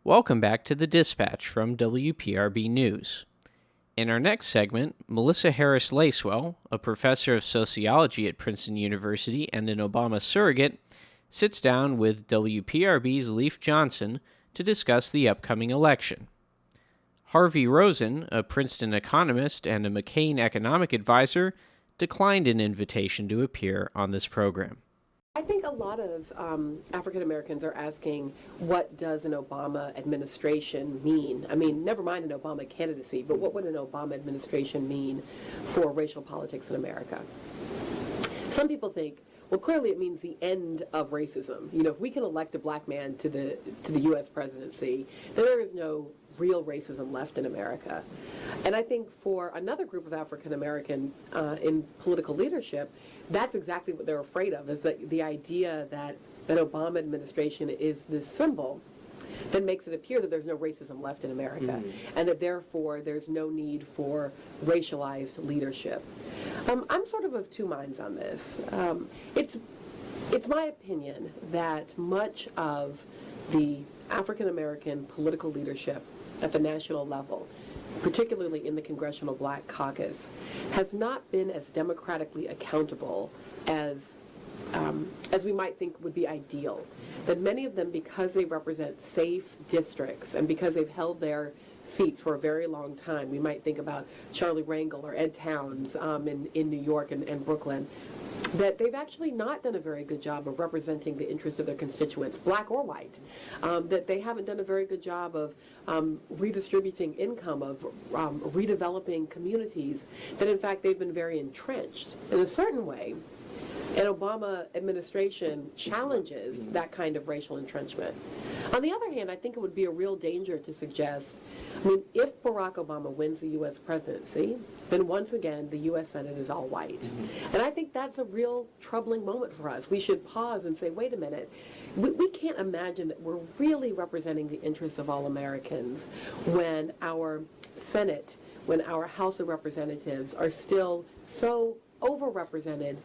Welcome back to the Dispatch from WPRB News. In our next segment, Melissa Harris-Lacewell, a professor of sociology at Princeton University and an Obama surrogate, sits down with WPRB's Leif Johnson to discuss the upcoming election. Harvey Rosen, a Princeton economist and a McCain economic advisor, declined an invitation to appear on this program. I think a lot of African Americans are asking, what does an Obama administration mean? I mean, never mind an Obama candidacy, but what would an Obama administration mean for racial politics in America? Some people think, well, clearly it means the end of racism. You know, if we can elect a black man to the U.S. presidency, then there is no real racism left in America. And I think for another group of African American in political leadership, that's exactly what they're afraid of, is that the idea that an Obama administration is this symbol that makes it appear that there's no racism left in America, and that therefore there's no need for racialized leadership. I'm sort of two minds on this. It's my opinion that much of the African American political leadership at the national level, particularly in the Congressional Black Caucus, has not been as democratically accountable as we might think would be ideal. That many of them, because they represent safe districts and because they've held their seats for a very long time, we might think about Charlie Rangel or Ed Towns in New York and Brooklyn, that they've actually not done a very good job of representing the interests of their constituents, black or white, that they haven't done a very good job of redistributing income, of redeveloping communities, that in fact they've been very entrenched. In a certain way, an Obama administration challenges that kind of racial entrenchment. On the other hand, I think it would be a real danger to suggest, I mean, if Barack Obama wins the U.S. presidency, then once again the U.S. Senate is all white. And I think that's a real troubling moment for us. We should pause and say, wait a minute, we can't imagine that we're really representing the interests of all Americans when our Senate, when our House of Representatives are still so overrepresented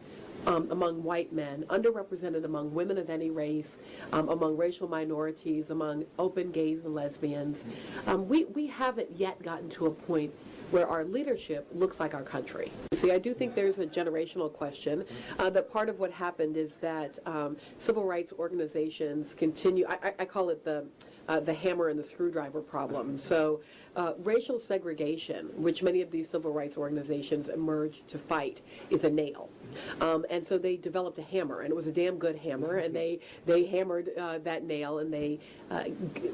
among white men, underrepresented among women of any race, among racial minorities, among open gays and lesbians. We haven't yet gotten to a point where our leadership looks like our country. See, I do think there's a generational question, that part of what happened is that civil rights organizations continue, I call it the hammer and the screwdriver problem. So racial segregation, which many of these civil rights organizations emerged to fight, is a nail. And so they developed a hammer, and it was a damn good hammer, and they hammered that nail, and they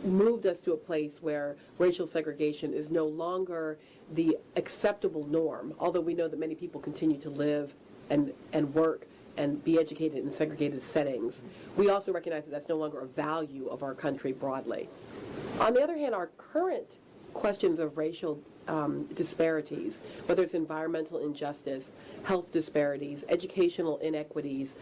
moved us to a place where racial segregation is no longer the acceptable norm, although we know that many people continue to live and work and be educated in segregated settings. We also recognize that that's no longer a value of our country broadly. On the other hand, our current questions of racial disparities, whether it's environmental injustice, health disparities, educational inequities,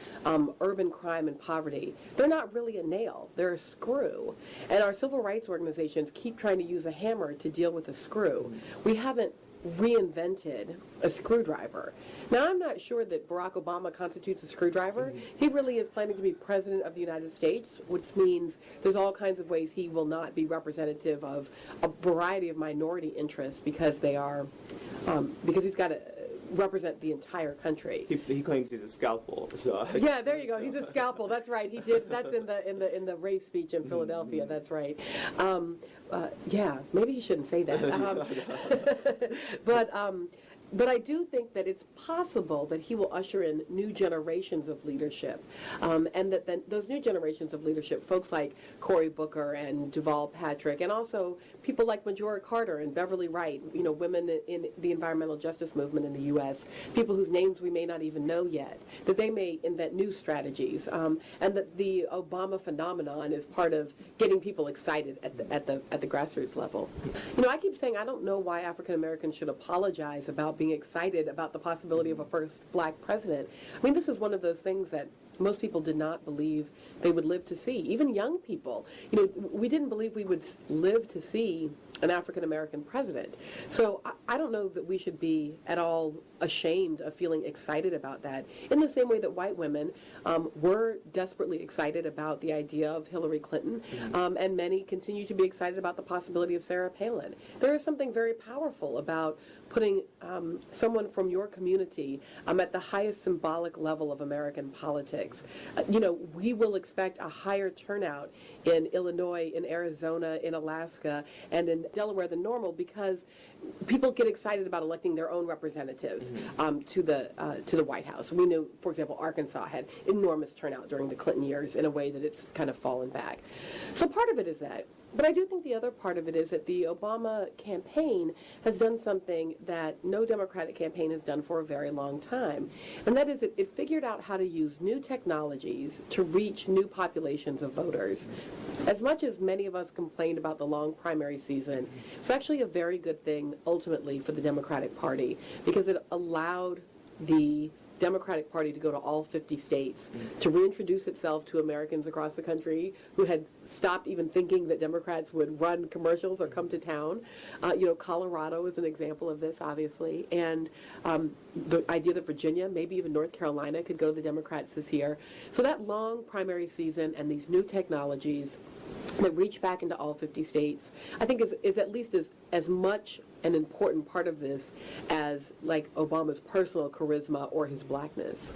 urban crime and poverty, they're not really a nail, they're a screw. And our civil rights organizations keep trying to use a hammer to deal with a screw. We haven't reinvented a screwdriver. Now, I'm not sure that Barack Obama constitutes a screwdriver. He really is planning to be president of the United States, which means there's all kinds of ways he will not be representative of a variety of minority interests because they are, because he's got to represent the entire country. He claims he's a scalpel. So yeah, there you go. He's a scalpel. That's right. He did. That's in the race speech in Philadelphia. That's right. Yeah, maybe he shouldn't say that. But I do think that it's possible that he will usher in new generations of leadership, and that then those new generations of leadership, folks like Cory Booker and Deval Patrick, and also people like Majora Carter and Beverly Wright, you know, women in the environmental justice movement in the U.S., people whose names we may not even know yet, that they may invent new strategies, and that the Obama phenomenon is part of getting people excited at the grassroots level. You know, I keep saying I don't know why African Americans should apologize about being excited about the possibility of a first black president. I mean, this is one of those things that most people did not believe they would live to see. Even young people, we didn't believe we would live to see an African-American president. So I don't know that we should be at all ashamed of feeling excited about that, in the same way that white women were desperately excited about the idea of Hillary Clinton, and many continue to be excited about the possibility of Sarah Palin. There is something very powerful about putting someone from your community at the highest symbolic level of American politics. We will expect a higher turnout in Illinois, in Arizona, in Alaska, and in Delaware than normal, because people get excited about electing their own representatives to the White House. We knew, for example, Arkansas had enormous turnout during the Clinton years in a way that it's kind of fallen back. So part of it is that. But I do think the other part of it is that the Obama campaign has done something that no Democratic campaign has done for a very long time. And that is it figured out how to use new technologies to reach new populations of voters. As much as many of us complained about the long primary season, it's actually a very good thing ultimately for the Democratic Party, because it allowed the Democratic Party to go to all 50 states, to reintroduce itself to Americans across the country who had stopped even thinking that Democrats would run commercials or come to town. Colorado is an example of this, obviously, and the idea that Virginia, maybe even North Carolina, could go to the Democrats this year. So that long primary season and these new technologies that reach back into all 50 states, I think is at least as much an important part of this as like Obama's personal charisma or his blackness.